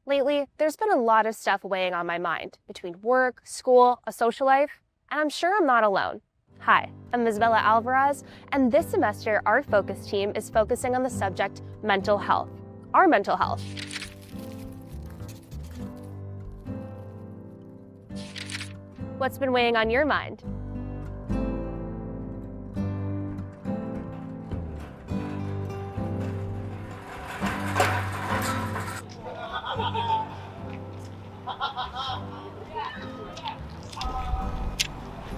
Lately, there's been a lot of stuff weighing on my mind between work, school, a social life, and I'm sure I'm not alone. Hi, I'm Isabella Alvarez, and this semester our focus team is focusing on the subject mental health, our mental health. What's been weighing on your mind?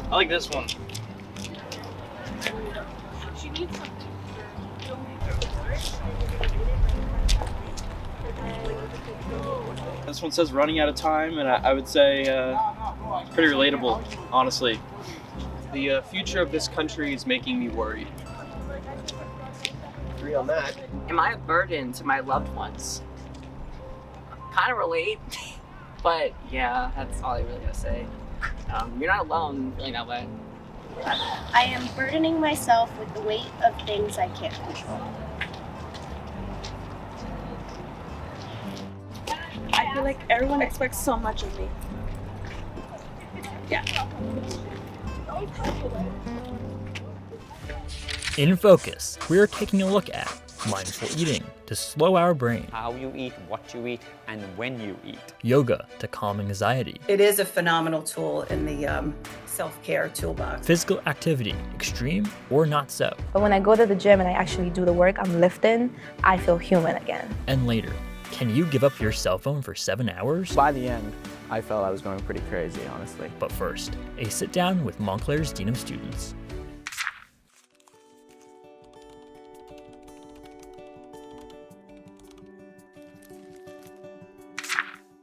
I like this one. This one says running out of time, and I would say pretty relatable, honestly. The future of this country is making me worried. Agree on that. Am I a burden to my loved ones? Kind of relate, but yeah, that's all I really gotta say. You're not alone feeling that way. I am burdening myself with the weight of things I can't control. I feel like everyone expects so much of me. Yeah. In Focus, we're taking a look at mindful eating to slow our brain, how you eat, what you eat, and when you eat, yoga to calm anxiety, it is a phenomenal tool in the self-care toolbox, physical activity, extreme or not so. But when I go to the gym and I actually do the work, I'm lifting, I feel human again. And later, can you give up your cell phone for 7 hours? By the end, I felt I was going pretty crazy, honestly. But first, a sit down with Montclair's Dean of Students.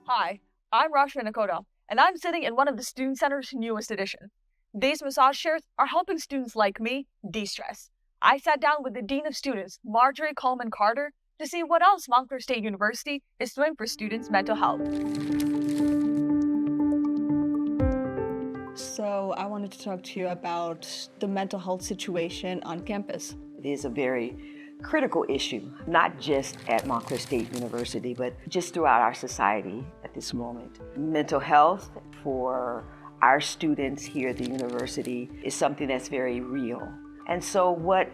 Hi, I'm Rash Vinakota, and I'm sitting in one of the Student Center's newest edition. These massage chairs are helping students like me de-stress. I sat down with the Dean of Students, Marjorie Coleman Carter, to see what else Montclair State University is doing for students' mental health. So I wanted to talk to you about the mental health situation on campus. It is a very critical issue, not just at Montclair State University, but just throughout our society at this moment. Mental health for our students here at the university is something that's very real. And so what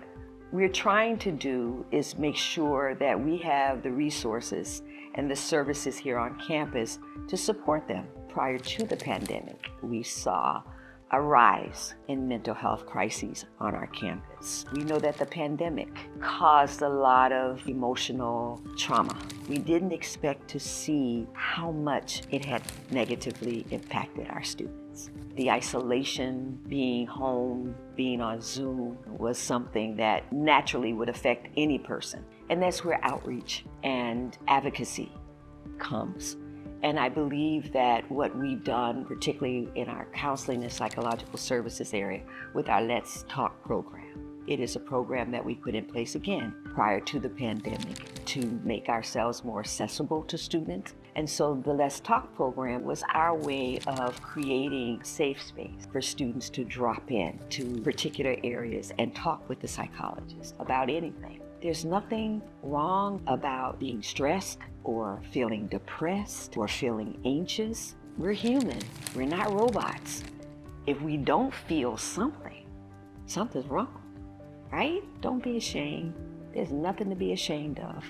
we're trying to do is make sure that we have the resources and the services here on campus to support them. Prior to the pandemic, we saw a rise in mental health crises on our campus. We know that the pandemic caused a lot of emotional trauma. We didn't expect to see how much it had negatively impacted our students. The isolation, being home, being on Zoom was something that naturally would affect any person. And that's where outreach and advocacy comes. And I believe that what we've done, particularly in our counseling and psychological services area with our Let's Talk program, it is a program that we put in place again prior to the pandemic to make ourselves more accessible to students. And so the Let's Talk program was our way of creating safe space for students to drop in to particular areas and talk with the psychologist about anything. There's nothing wrong about being stressed or feeling depressed or feeling anxious. We're human. We're not robots. If we don't feel something, something's wrong, right? Don't be ashamed. There's nothing to be ashamed of.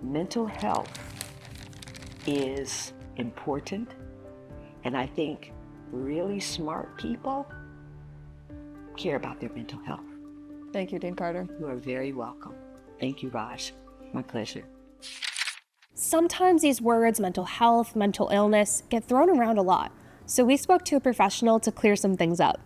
Mental health is important, and I think really smart people care about their mental health. Thank you, Dean Carter. You are very welcome. Thank you, Raj. My pleasure. Sometimes these words, mental health, mental illness, get thrown around a lot. So we spoke to a professional to clear some things up.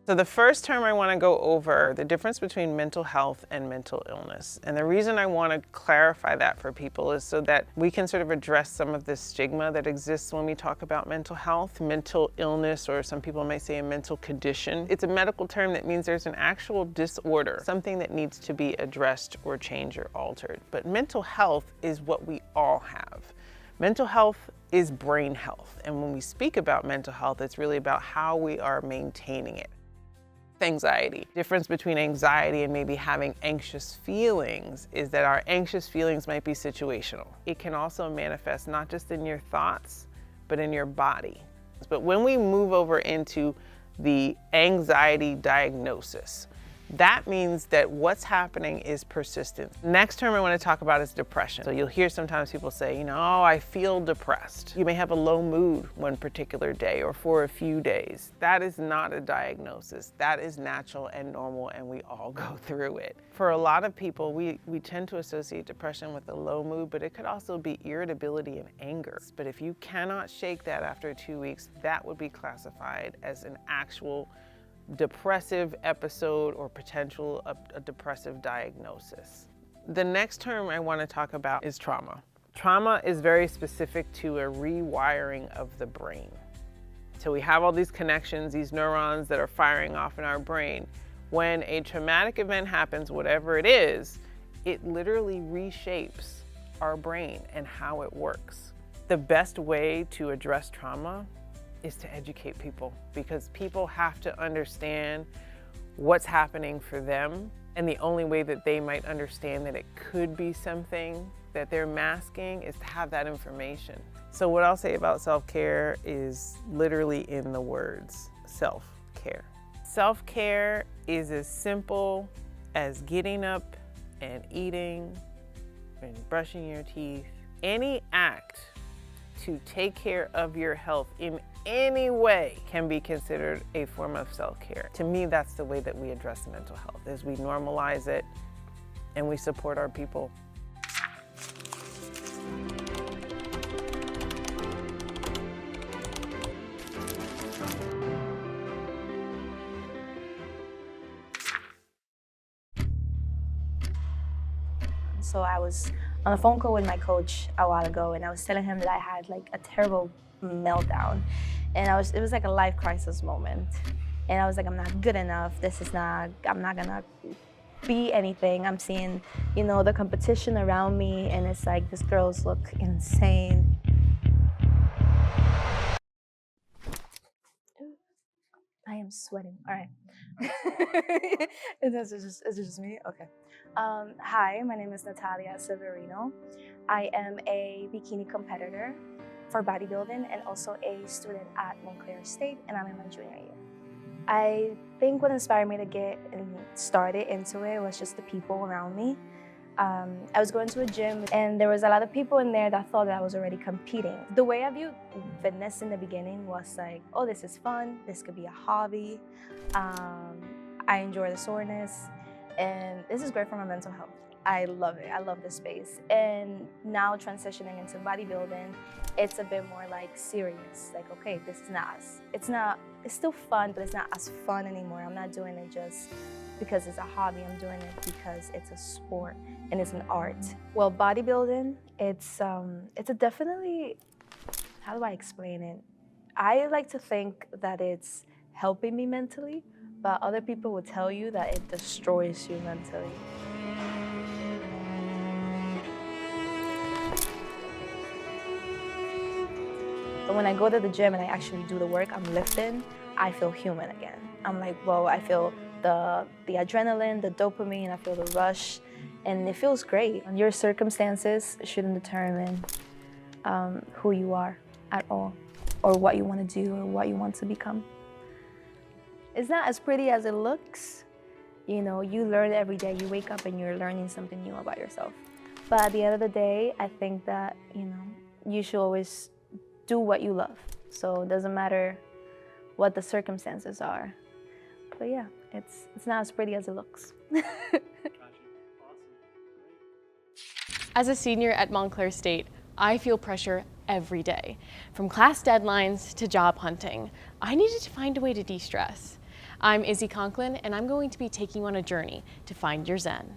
So the first term I want to go over, the difference between mental health and mental illness. And the reason I want to clarify that for people is so that we can sort of address some of the stigma that exists when we talk about mental health. Mental illness, or some people may say a mental condition. It's a medical term that means there's an actual disorder, something that needs to be addressed or changed or altered. But mental health is what we all have. Mental health is brain health. And when we speak about mental health, it's really about how we are maintaining it. anxiety. Difference between anxiety and maybe having anxious feelings is that our anxious feelings might be situational. It can also manifest not just in your thoughts, but in your body. But when we move over into the anxiety diagnosis, that means that what's happening is persistent. Next term I want to talk about is depression. So you'll hear sometimes people say, oh, I feel depressed. You may have a low mood one particular day or for a few days. That is not a diagnosis. That is natural and normal, and we all go through it. For a lot of people, we tend to associate depression with a low mood, but it could also be irritability and anger. But if you cannot shake that after 2 weeks, that would be classified as an actual depressive episode or potential a depressive diagnosis. The next term I want to talk about is trauma. Trauma is very specific to a rewiring of the brain. So we have all these connections, these neurons that are firing off in our brain. When a traumatic event happens, whatever it is, it literally reshapes our brain and how it works. The best way to address trauma is to educate people, because people have to understand what's happening for them, and the only way that they might understand that it could be something that they're masking is to have that information. So what I'll say about self-care is literally in the words, self-care. Self-care is as simple as getting up and eating and brushing your teeth. Any act to take care of your health in any way can be considered a form of self-care. To me, that's the way that we address mental health, is we normalize it and we support our people. So I was on a phone call with my coach a while ago, and I was telling him that I had like a terrible meltdown, and it was like a life crisis moment. And I was like, I'm not good enough. I'm not gonna be anything. I'm seeing, the competition around me, and it's like, these girls look insane. I am sweating. All right. Is it just me? Okay. Hi, my name is Natalia Severino. I am a bikini competitor for bodybuilding and also a student at Montclair State, and I'm in my junior year. I think what inspired me to get started into it was just the people around me. I was going to a gym, and there was a lot of people in there that thought that I was already competing. The way I viewed fitness in the beginning was like, oh, this is fun. This could be a hobby. I enjoy the soreness, and this is great for my mental health. I love it. I love this space. And now transitioning into bodybuilding, it's a bit more like serious. Like, okay, this is not us. It's still fun, but it's not as fun anymore. I'm not doing it just because it's a hobby. I'm doing it because it's a sport and it's an art. Well, bodybuilding, it's a definitely, how do I explain it? I like to think that it's helping me mentally, but other people will tell you that it destroys you mentally. But when I go to the gym and I actually do the work, I'm lifting, I feel human again. I'm like, whoa, I feel the adrenaline, the dopamine, I feel the rush, and it feels great. Your circumstances shouldn't determine who you are at all, or what you want to do, or what you want to become. It's not as pretty as it looks. You learn every day. You wake up and you're learning something new about yourself. But at the end of the day, I think that, you should always do what you love. So it doesn't matter what the circumstances are. But yeah, it's not as pretty as it looks. As a senior at Montclair State, I feel pressure every day. From class deadlines to job hunting, I needed to find a way to de-stress. I'm Izzy Conklin, and I'm going to be taking you on a journey to find your zen.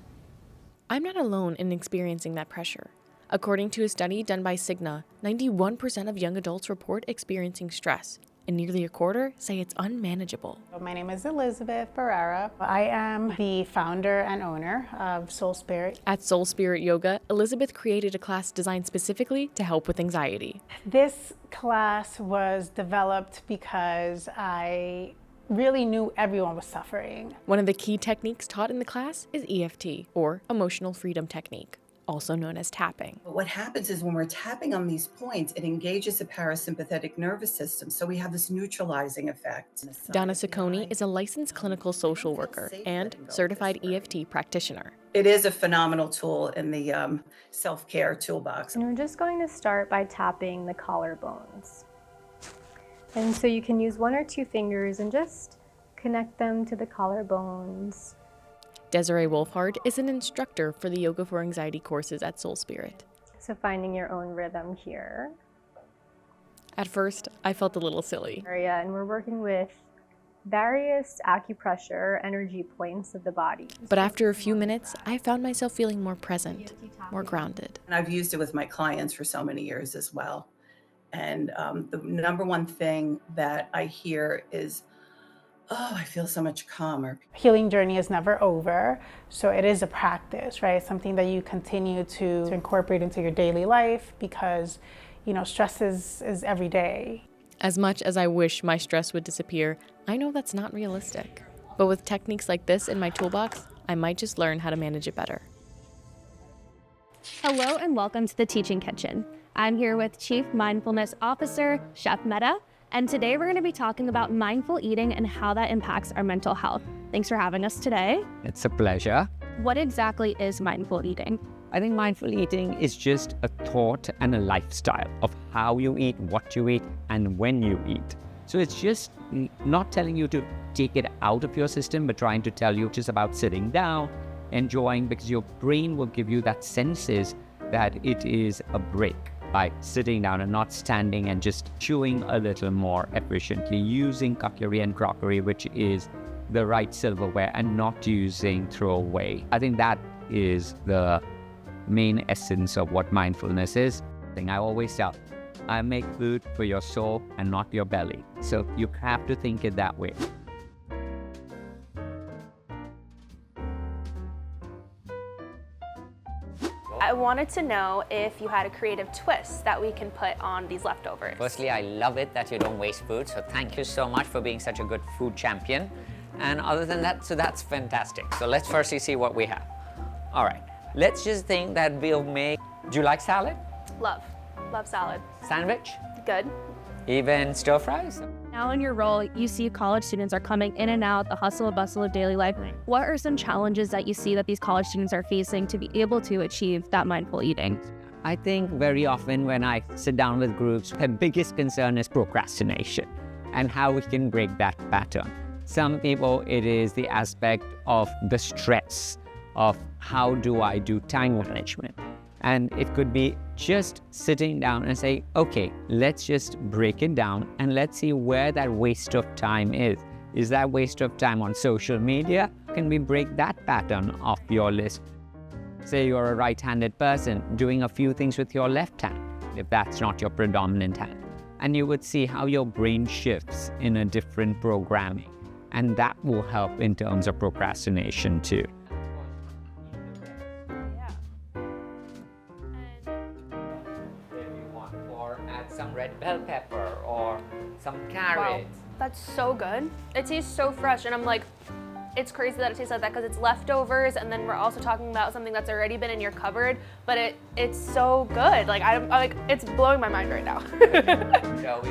I'm not alone in experiencing that pressure. According to a study done by Cigna, 91% of young adults report experiencing stress, and nearly a quarter say it's unmanageable. My name is Elizabeth Ferreira. I am the founder and owner of Soul Spirit. At Soul Spirit Yoga, Elizabeth created a class designed specifically to help with anxiety. This class was developed because I really knew everyone was suffering. One of the key techniques taught in the class is EFT, or Emotional Freedom Technique, also known as tapping. But what happens is when we're tapping on these points, it engages the parasympathetic nervous system, so we have this neutralizing effect. Donna Ciccone is a licensed clinical social worker and certified EFT practitioner. It is a phenomenal tool in the self-care toolbox. And we're just going to start by tapping the collarbones. And so you can use 1 or 2 fingers and just connect them to the collarbones. Desiree Wolfhard is an instructor for the Yoga for Anxiety courses at Soul Spirit. So finding your own rhythm here. At first, I felt a little silly. And we're working with various acupressure energy points of the body. But after a few minutes, I found myself feeling more present, more grounded. And I've used it with my clients for so many years as well. And the number one thing that I hear is, oh, I feel so much calmer. Healing journey is never over, so it is a practice, right? It's something that you continue to incorporate into your daily life because, you know, stress is every day. As much as I wish my stress would disappear, I know that's not realistic. But with techniques like this in my toolbox, I might just learn how to manage it better. Hello and welcome to the Teaching Kitchen. I'm here with Chief Mindfulness Officer, Chef Meta, and today we're going to be talking about mindful eating and how that impacts our mental health. Thanks for having us today. It's a pleasure. What exactly is mindful eating? I think mindful eating is just a thought and a lifestyle of how you eat, what you eat, and when you eat. So it's just not telling you to take it out of your system, but trying to tell you just about sitting down, enjoying, because your brain will give you that senses that it is a break by sitting down and not standing and just chewing a little more efficiently, using cutlery and crockery, which is the right silverware, and not using throwaway. I think that is the main essence of what mindfulness is. I always tell, I make food for your soul and not your belly. So you have to think it that way. I wanted to know if you had a creative twist that we can put on these leftovers. Firstly, I love it that you don't waste food. So thank you so much for being such a good food champion. And other than that, so that's fantastic. So let's firstly see what we have. All right, let's just think that we'll make, do you like salad? Love salad. Sandwich? Good. Even stir fries? Now in your role, you see college students are coming in and out, the hustle and bustle of daily life. What are some challenges that you see that these college students are facing to be able to achieve that mindful eating? I think very often when I sit down with groups, the biggest concern is procrastination and how we can break that pattern. Some people, it is the aspect of the stress of how do I do time management. And it could be just sitting down and say, okay, let's just break it down and let's see where that waste of time is. Is that waste of time on social media? Can we break that pattern off your list? Say you're a right-handed person doing a few things with your left hand, if that's not your predominant hand. And you would see how your brain shifts in a different programming. And that will help in terms of procrastination too. Some red bell pepper or some carrots. Wow, that's so good. It tastes so fresh, and I'm like, it's crazy that it tastes like that because it's leftovers, and then we're also talking about something that's already been in your cupboard, but it's so good. Like I'm like, it's blowing my mind right now. Shall we?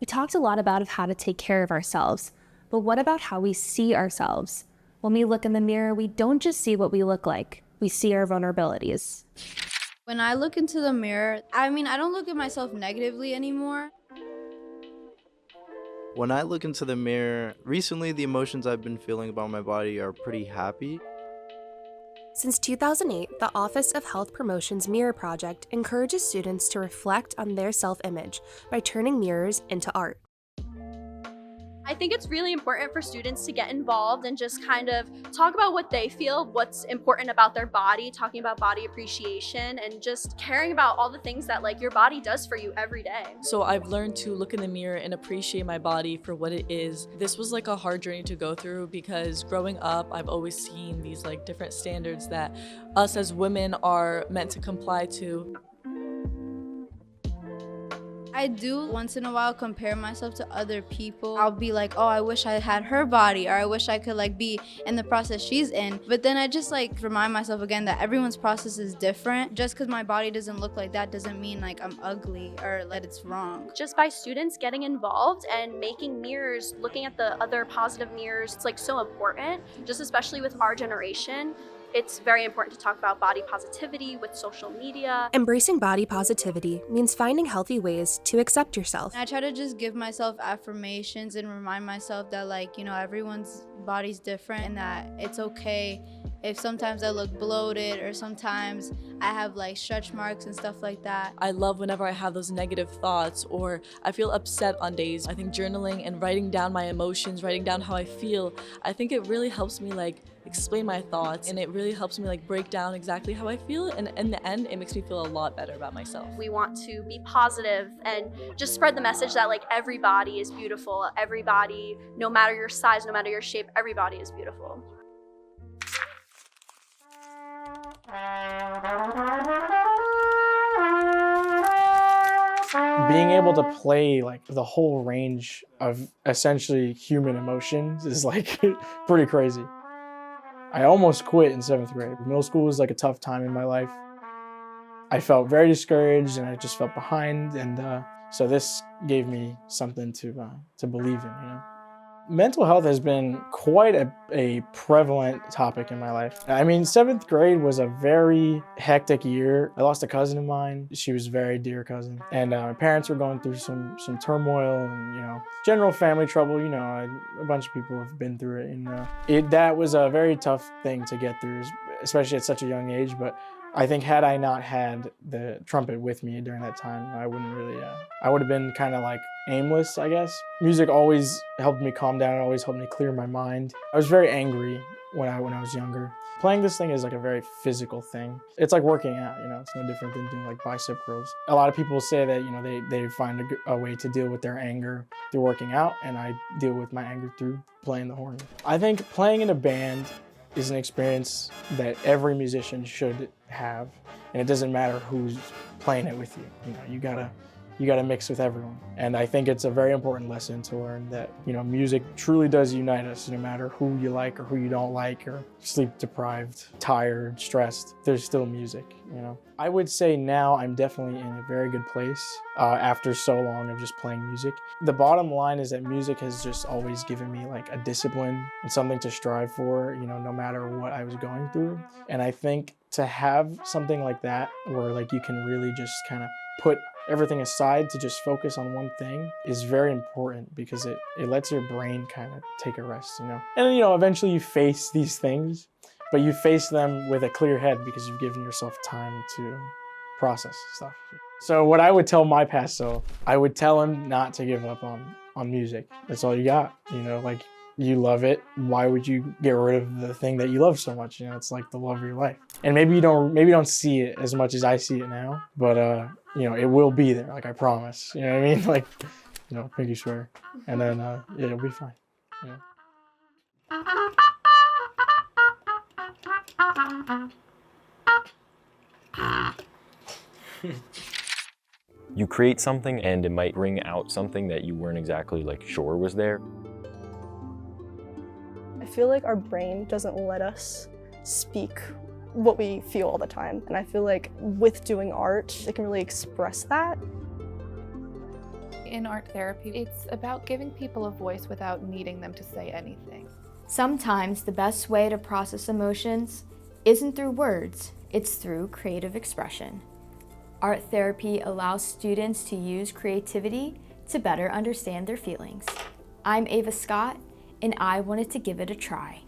We talked a lot about how to take care of ourselves, but what about how we see ourselves? When we look in the mirror, we don't just see what we look like, we see our vulnerabilities. When I look into the mirror, I don't look at myself negatively anymore. When I look into the mirror, recently the emotions I've been feeling about my body are pretty happy. Since 2008, the Office of Health Promotion's Mirror Project encourages students to reflect on their self-image by turning mirrors into art. I think it's really important for students to get involved and just kind of talk about what they feel, what's important about their body, talking about body appreciation, and just caring about all the things that like your body does for you every day. So I've learned to look in the mirror and appreciate my body for what it is. This was like a hard journey to go through because growing up, I've always seen these like different standards that us as women are meant to comply to. I do once in a while compare myself to other people. I'll be like, oh, I wish I had her body, or I wish I could like be in the process she's in. But then I just like remind myself again that everyone's process is different. Just because my body doesn't look like that doesn't mean like I'm ugly or that it's wrong. Just by students getting involved and making mirrors, looking at the other positive mirrors, it's like so important, just especially with our generation. It's very important to talk about body positivity with social media. Embracing body positivity means finding healthy ways to accept yourself. I try to just give myself affirmations and remind myself that like, you know, everyone's body's different and that it's okay if sometimes I look bloated or sometimes I have like stretch marks and stuff like that. I love whenever I have those negative thoughts or I feel upset on days. I think journaling and writing down my emotions, writing down how I feel, I think it really helps me like explain my thoughts, and it really helps me like break down exactly how I feel, and in the end it makes me feel a lot better about myself. We want to be positive and just spread the message that like every body is beautiful, everybody, no matter your size, no matter your shape, everybody is beautiful. Being able to play like the whole range of essentially human emotions is like pretty crazy. I almost quit in 7th grade. Middle school was like a tough time in my life. I felt very discouraged and I just felt behind, and so this gave me something to believe in, you know. Mental health has been quite a prevalent topic in my life. I mean, 7th grade was a very hectic year. I lost a cousin of mine. She was a very dear cousin. And my parents were going through some turmoil and, you know, general family trouble. You know, a bunch of people have been through it. And that was a very tough thing to get through, especially at such a young age. But I think had I not had the trumpet with me during that time, I wouldn't really, I would have been kind of like aimless, I guess. Music always helped me calm down. It always helped me clear my mind. I was very angry when I was younger. Playing this thing is like a very physical thing. It's like working out, you know, it's no different than doing like bicep curls. A lot of people say that, you know, they find a way to deal with their anger through working out, and I deal with my anger through playing the horn. I think playing in a band is an experience that every musician should have, and it doesn't matter who's playing it with you. You know, you gotta mix with everyone. And I think it's a very important lesson to learn that, you know, music truly does unite us, no matter who you like or who you don't like, or sleep deprived, tired, stressed, there's still music, you know. I would say now I'm definitely in a very good place after so long of just playing music. The bottom line is that music has just always given me like a discipline and something to strive for, you know, no matter what I was going through. And I think to have something like that where like you can really just kind of put everything aside to just focus on one thing is very important, because it lets your brain kind of take a rest, you know. And you know, eventually you face these things, but you face them with a clear head because you've given yourself time to process stuff. So what I would tell my past self, I would tell him not to give up on music. That's all you got, you know, like you love it. Why would you get rid of the thing that you love so much? You know, it's like the love of your life. And maybe you don't see it as much as I see it now, but you know, it will be there, like I promise. You know what I mean? Like, you know, pinky swear. And then yeah, it'll be fine. Yeah. You create something and it might bring out something that you weren't exactly like sure was there. I feel like our brain doesn't let us speak what we feel all the time. And I feel like with doing art, it can really express that. In art therapy, it's about giving people a voice without needing them to say anything. Sometimes the best way to process emotions isn't through words, it's through creative expression. Art therapy allows students to use creativity to better understand their feelings. I'm Ava Scott, and I wanted to give it a try.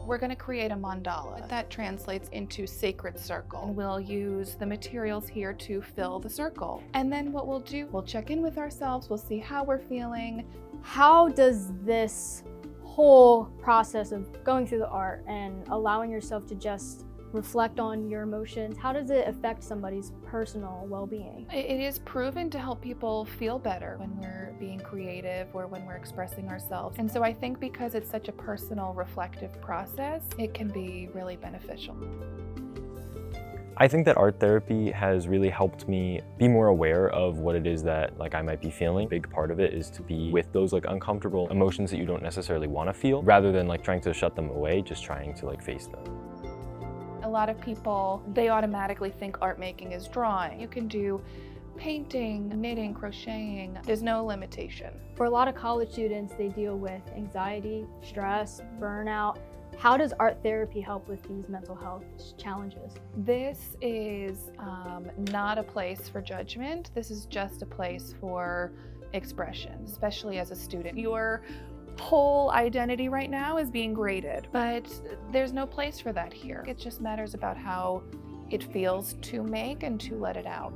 We're going to create a mandala. That translates into sacred circle. And we'll use the materials here to fill the circle. And then what we'll do, we'll check in with ourselves, we'll see how we're feeling. How does this whole process of going through the art and allowing yourself to just reflect on your emotions, how does it affect somebody's personal well-being? It is proven to help people feel better when we're being creative or when we're expressing ourselves. And so I think because it's such a personal, reflective process, it can be really beneficial. I think that art therapy has really helped me be more aware of what it is that I might be feeling. A big part of it is to be with those uncomfortable emotions that you don't necessarily want to feel, rather than trying to shut them away, just trying to face them. A lot of people, they automatically think art making is drawing. You can do painting, knitting, crocheting. There's no limitation. For a lot of college students, they deal with anxiety, stress, burnout. How does art therapy help with these mental health challenges? This is not a place for judgment. This is just a place for expression, especially as a student. Your whole identity right now is being graded, but there's no place for that here. It just matters about how it feels to make and to let it out.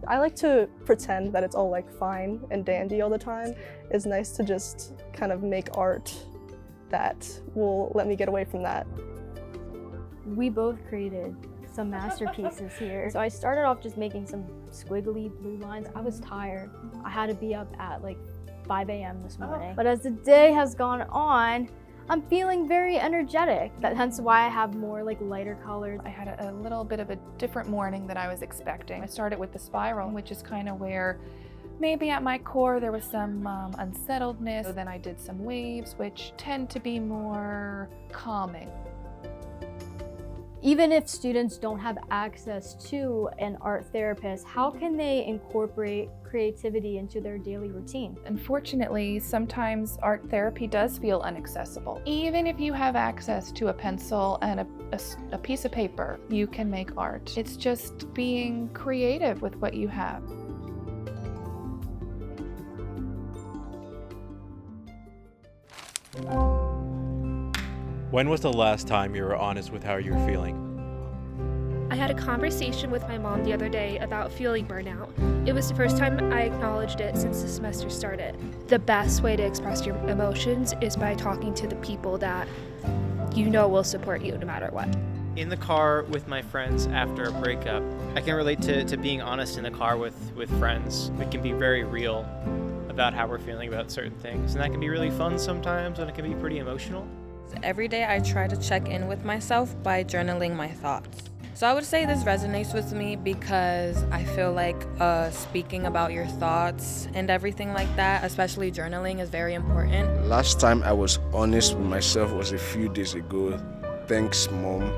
I like to pretend that it's all fine and dandy all the time. It's nice to just kind of make art that will let me get away from that. We both created some masterpieces here. So I started off just making some squiggly blue lines. I was tired. I had to be up at 5 a.m. this morning. But as the day has gone on, I'm feeling very energetic. Hence why I have more lighter colors. I had a little bit of a different morning than I was expecting. I started with the spiral, which is kind of where maybe at my core there was some unsettledness. So then I did some waves, which tend to be more calming. Even if students don't have access to an art therapist, how can they incorporate creativity into their daily routine? Unfortunately, sometimes art therapy does feel inaccessible. Even if you have access to a pencil and a piece of paper, you can make art. It's just being creative with what you have. When was the last time you were honest with how you were feeling? I had a conversation with my mom the other day about feeling burnout. It was the first time I acknowledged it since the semester started. The best way to express your emotions is by talking to the people that you know will support you no matter what. In the car with my friends after a breakup, I can relate to being honest in the car with friends. We can be very real about how we're feeling about certain things, and that can be really fun sometimes, and it can be pretty emotional. Every day I try to check in with myself by journaling my thoughts. So I would say this resonates with me because I feel like speaking about your thoughts and everything like that, especially journaling, is very important. Last time I was honest with myself was a few days ago. Thanks, Mom.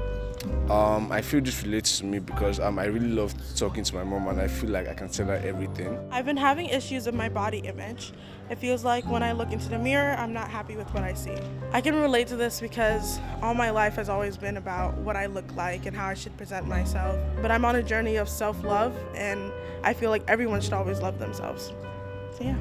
I feel this relates to me because I really love talking to my mom, and I feel like I can tell her everything. I've been having issues with my body image. It feels like when I look into the mirror, I'm not happy with what I see. I can relate to this because all my life has always been about what I look like and how I should present myself. But I'm on a journey of self-love, and I feel like everyone should always love themselves. So yeah.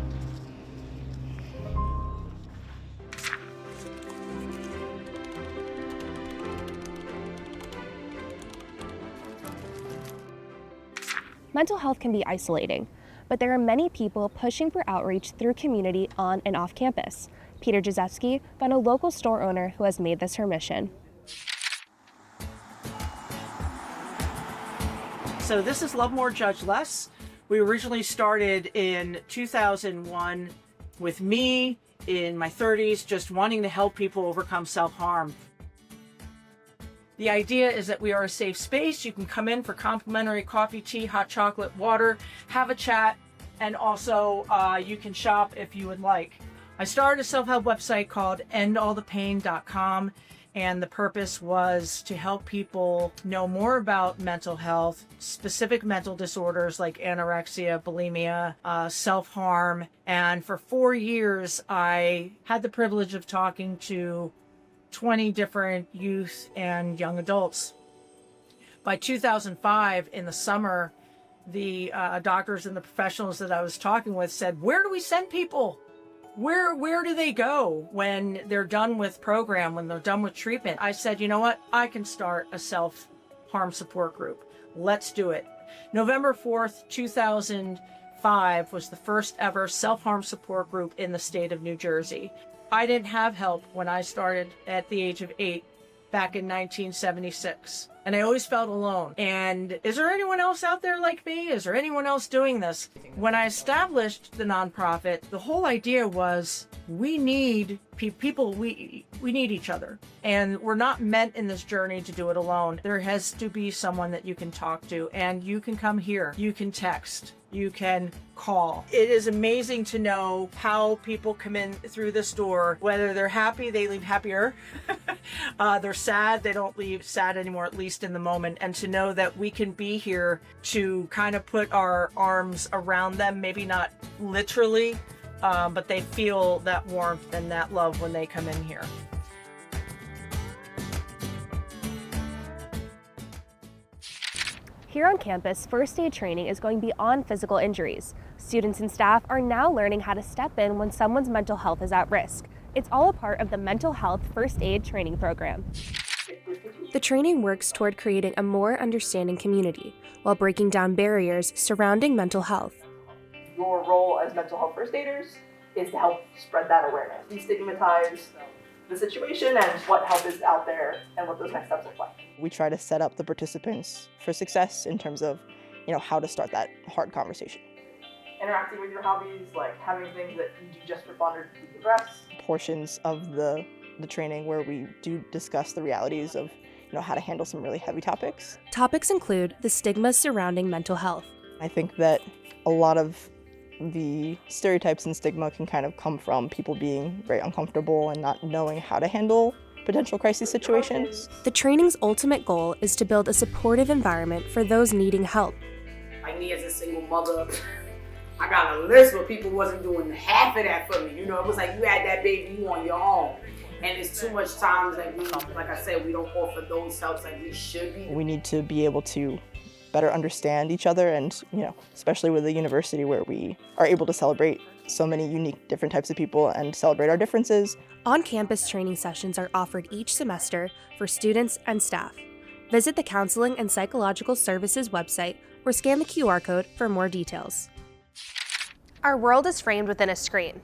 Mental health can be isolating, but there are many people pushing for outreach through community on and off campus. Peter Giuliana found a local store owner who has made this her mission. So this is Love More, Judge Less. We originally started in 2001 with me in my 30s, just wanting to help people overcome self-harm. The idea is that we are a safe space. You can come in for complimentary coffee, tea, hot chocolate, water, have a chat, and also you can shop if you would like. I started a self-help website called endallthepain.com, and the purpose was to help people know more about mental health, specific mental disorders like anorexia, bulimia, self-harm. And for 4 years, I had the privilege of talking to 20 different youth and young adults. By 2005, in the summer, the doctors and the professionals that I was talking with said, "Where do we send people? where do they go when they're done with program, when they're done with treatment? I said, you know what? I can start a self-harm support group. Let's do it. November 4th, 2005 was the first ever self-harm support group in the state of New Jersey. I didn't have help when I started at the age of 8 back in 1976. And I always felt alone. And is there anyone else out there like me? Is there anyone else doing this? When I established the nonprofit, the whole idea was we need people, we need each other. And we're not meant in this journey to do it alone. There has to be someone that you can talk to, and you can come here, you can text, you can call. It is amazing to know how people come in through this door. Whether they're happy, they leave happier. They're sad, they don't leave sad anymore, at least in the moment. And to know that we can be here to kind of put our arms around them, maybe not literally, but they feel that warmth and that love when they come in here. Here on campus, first aid training is going beyond physical injuries. Students and staff are now learning how to step in when someone's mental health is at risk. It's all a part of the Mental Health First Aid Training Program. The training works toward creating a more understanding community while breaking down barriers surrounding mental health. Your role as mental health first aiders is to help spread that awareness, destigmatize the situation and what help is out there and what those next steps look like. We try to set up the participants for success in terms of, how to start that hard conversation. Interacting with your hobbies, like having things that you do just for fun or to progress. Portions of the training where we do discuss the realities of, how to handle some really heavy topics. Topics include the stigmas surrounding mental health. I think that a lot of the stereotypes and stigma can kind of come from people being very uncomfortable and not knowing how to handle potential crisis situations. The training's ultimate goal is to build a supportive environment for those needing help. Like me as a single mother, I got a list where people wasn't doing half of that for me. It was like you had that baby, you on your own. And it's too much times that we, like I said, we don't offer those helps like we should be. We need to be able to better understand each other and, especially with the university where we are able to celebrate so many unique different types of people and celebrate our differences. On-campus training sessions are offered each semester for students and staff. Visit the Counseling and Psychological Services website or scan the QR code for more details. Our world is framed within a screen.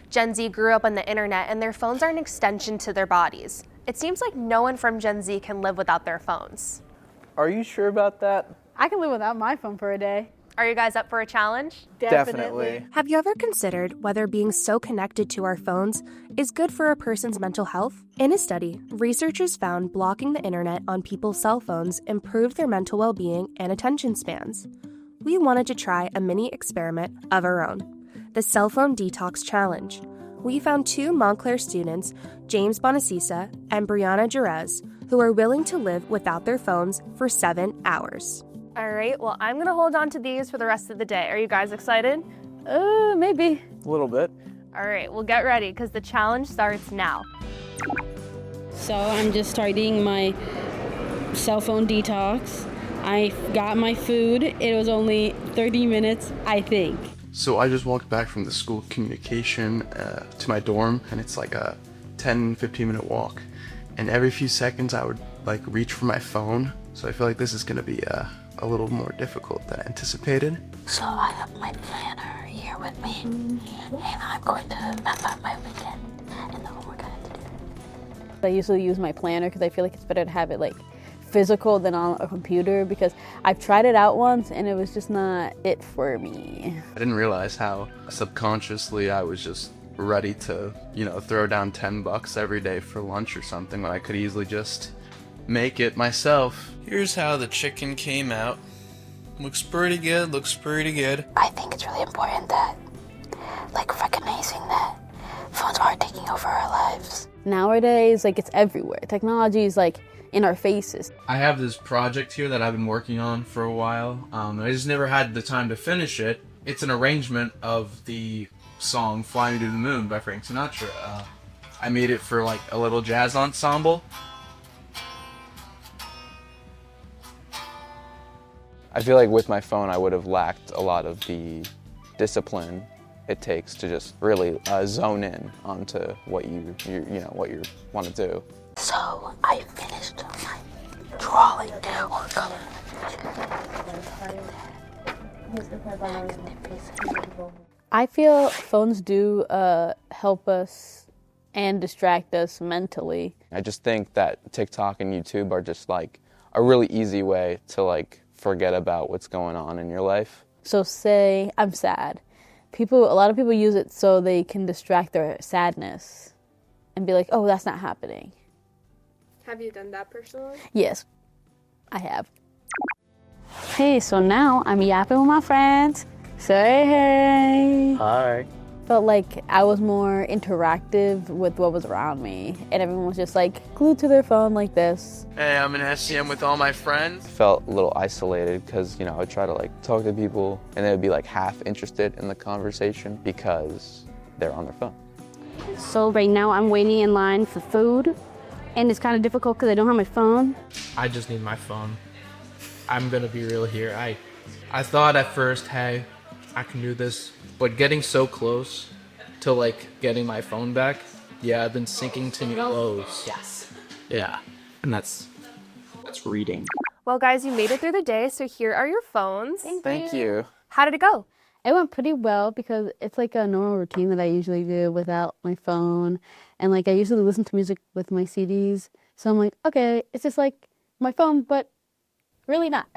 Gen Z grew up on the internet and their phones are an extension to their bodies. It seems like no one from Gen Z can live without their phones. Are you sure about that? I can live without my phone for a day. Are you guys up for a challenge? Definitely. Have you ever considered whether being so connected to our phones is good for a person's mental health? In a study, researchers found blocking the internet on people's cell phones improved their mental well-being and attention spans. We wanted to try a mini experiment of our own, the Cell Phone Detox Challenge. We found 2 Montclair students, James Bonacisa and Brianna Jerez, who are willing to live without their phones for 7 hours. All right, well, I'm gonna hold on to these for the rest of the day. Are you guys excited? Maybe. A little bit. All right, well, get ready because the challenge starts now. So I'm just starting my cell phone detox. I got my food. It was only 30 minutes, I think. So I just walked back from the school communication to my dorm, and it's like a 10-15 minute walk. And every few seconds I would reach for my phone. So I feel like this is gonna be a little more difficult than anticipated. So I have my planner here with me, and I'm going to map out my weekend and the homework I have to do. I usually use my planner because I feel like it's better to have it physical than on a computer, because I've tried it out once and it was just not it for me. I didn't realize how subconsciously I was just ready to, throw down $10 every day for lunch or something when I could easily just make it myself. Here's how the chicken came out. Looks pretty good, looks pretty good. I think it's really important that, recognizing that phones are taking over our lives. Nowadays, it's everywhere. Technology is in our faces. I have this project here that I've been working on for a while. I just never had the time to finish it. It's an arrangement of the song Fly Me to the Moon by Frank Sinatra. I made it for a little jazz ensemble. I feel like with my phone I would have lacked a lot of the discipline it takes to just really zone in onto what you want to do. So I finished my drawing or color. I feel phones do help us and distract us mentally. I just think that TikTok and YouTube are just like a really easy way to like forget about what's going on in your life. So say I'm sad. A lot of people use it so they can distract their sadness and be like, oh, that's not happening. Have you done that personally? Yes, I have. Hey, so now I'm yapping with my friends. Say hey. Hi. Felt like I was more interactive with what was around me, and everyone was just like glued to their phone like this. Hey, I'm in SCM with all my friends. Felt a little isolated because, I would try to like talk to people and they would be like half interested in the conversation because they're on their phone. So right now I'm waiting in line for food, and it's kind of difficult because I don't have my phone. I just need my phone. I'm gonna be real here. I thought at first, hey, I can do this, but getting so close to like getting my phone back, yeah, I've been sinking to new lows. Yes. Yeah, and that's reading. Well, guys, you made it through the day, so here are your phones. Thank you. How did it go? It went pretty well because it's like a normal routine that I usually do without my phone. And like I usually listen to music with my CDs. So I'm like, okay, it's just like my phone, but really not.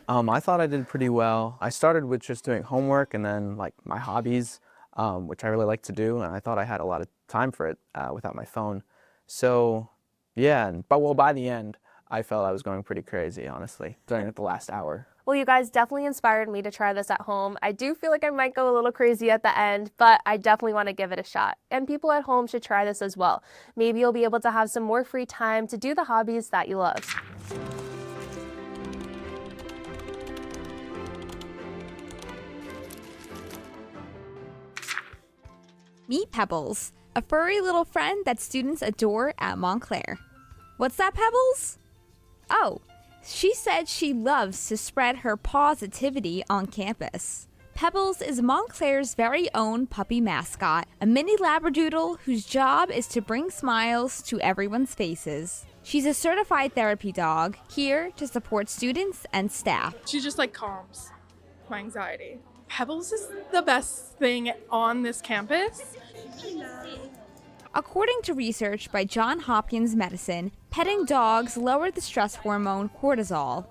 I thought I did pretty well. I started with just doing homework and then like my hobbies, which I really like to do. And I thought I had a lot of time for it without my phone. So yeah, but by the end, I felt I was going pretty crazy, honestly, during the last hour. Well, you guys definitely inspired me to try this at home. I do feel like I might go a little crazy at the end, but I definitely want to give it a shot. And people at home should try this as well. Maybe you'll be able to have some more free time to do the hobbies that you love. Meet Pebbles, a furry little friend that students adore at Montclair. What's that, Pebbles? Oh, she said she loves to spread her positivity on campus. Pebbles is Montclair's very own puppy mascot, a mini labradoodle whose job is to bring smiles to everyone's faces. She's a certified therapy dog, here to support students and staff. She just like calms my anxiety. Pebbles is the best thing on this campus. According to research by Johns Hopkins Medicine, petting dogs lower the stress hormone cortisol.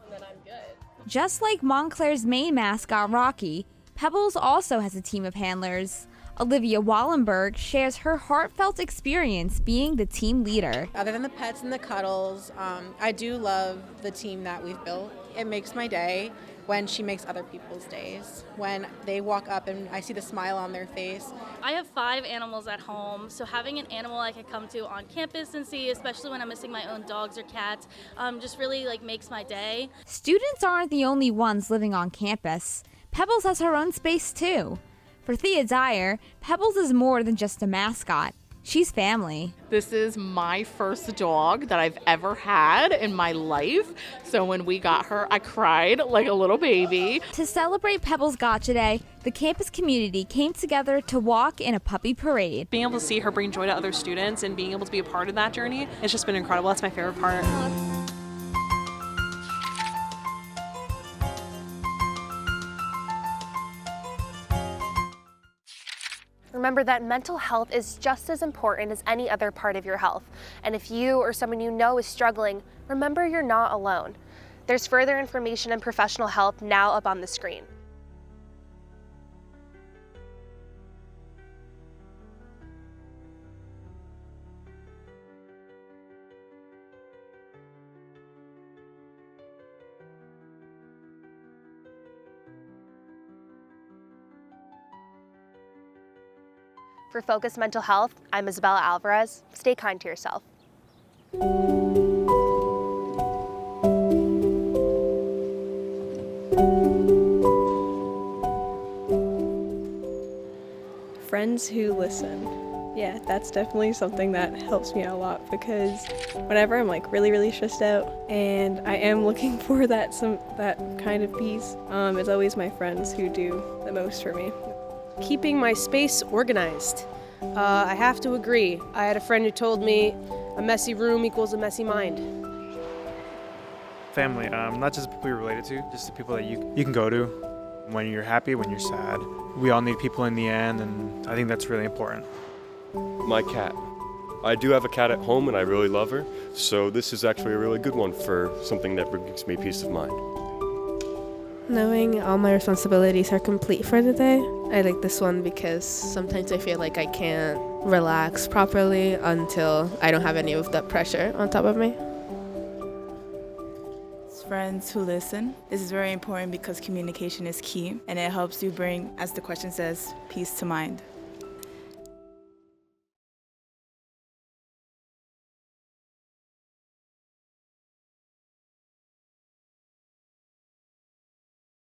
Just like Montclair's main mascot, Rocky, Pebbles also has a team of handlers. Olivia Wallenberg shares her heartfelt experience being the team leader. Other than the pets and the cuddles, I do love the team that we've built. It makes my day when she makes other people's days. When they walk up and I see the smile on their face. I have 5 animals at home, so having an animal I can come to on campus and see, especially when I'm missing my own dogs or cats, just really like makes my day. Students aren't the only ones living on campus. Pebbles has her own space too. For Thea Dyer, Pebbles is more than just a mascot. She's family. This is my first dog that I've ever had in my life. So when we got her, I cried like a little baby. To celebrate Pebbles Gotcha Day, the campus community came together to walk in a puppy parade. Being able to see her bring joy to other students and being able to be a part of that journey, it's just been incredible. That's my favorite part. Remember that mental health is just as important as any other part of your health. And if you or someone you know is struggling, remember you're not alone. There's further information and professional help now up on the screen. For Focus Mental Health, I'm Isabella Alvarez. Stay kind to yourself. Friends who listen. Yeah, that's definitely something that helps me out a lot because whenever I'm like really stressed out and I am looking for that kind of peace, it's always my friends who do the most for me. keeping my space organized. I have to agree. I had a friend who told me a messy room equals a messy mind. Family, not just the people you're related to, just the people that you can go to when you're happy, when you're sad. We all need people in the end, and I think that's really important. My cat. I do have a cat at home and I really love her, so this is actually a really good one for something that brings me peace of mind. Knowing all my responsibilities are complete for the day. I like this one because sometimes I feel like I can't relax properly until I don't have any of that pressure on top of me. Friends who listen. This is very important because communication is key and it helps you bring, as the question says, peace to mind.